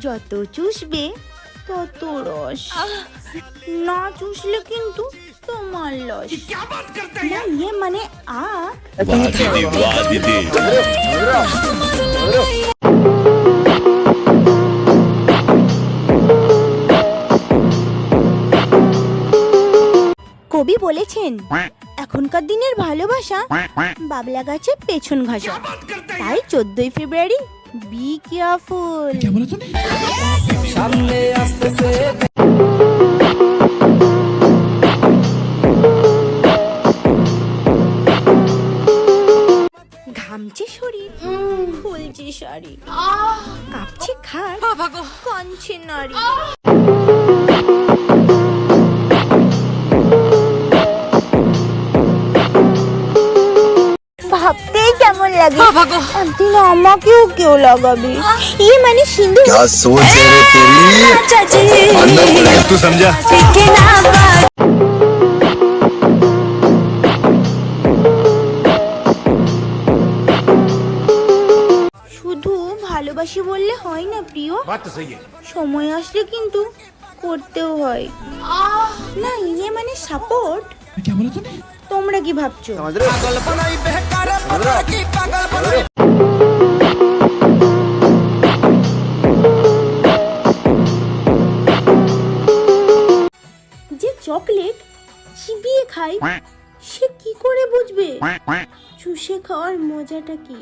যত চুষবে তত রস, না চুষলে কিন্তু তোমার লস। না ইয়ে মানে কবি বলেছেন এখনকার দিনের ভালোবাসা বাবলা গাছের পেছন ঘাসা। তাই 14ই ফেব্রুয়ারি বি কেয়ারফুল। সামনে আসতেছে ঘামছে শরীর, খুলছে শাড়ি, কাঁপছে খাট, কাঁদছে নারী। ভাবতেই কেমন লাগে, একদিন আমাকেও কেউ লাগাবে। ইয়ে মানে সিন্ধু। क्या सोच है रे तेरी, मानना पड़ेगा, तू समझा। শুধু ভালোবাসি বললে হয় না প্রিয়, সময় আসলে কিন্তু করতেও হয়। না ইয়ে মানে সাপোর্ট। তোমরা কি ভাবছো? যে চকলেট চিবিয়ে খায় সে কি করে বুঝবে চুষে খাওয়ার মজাটা কি?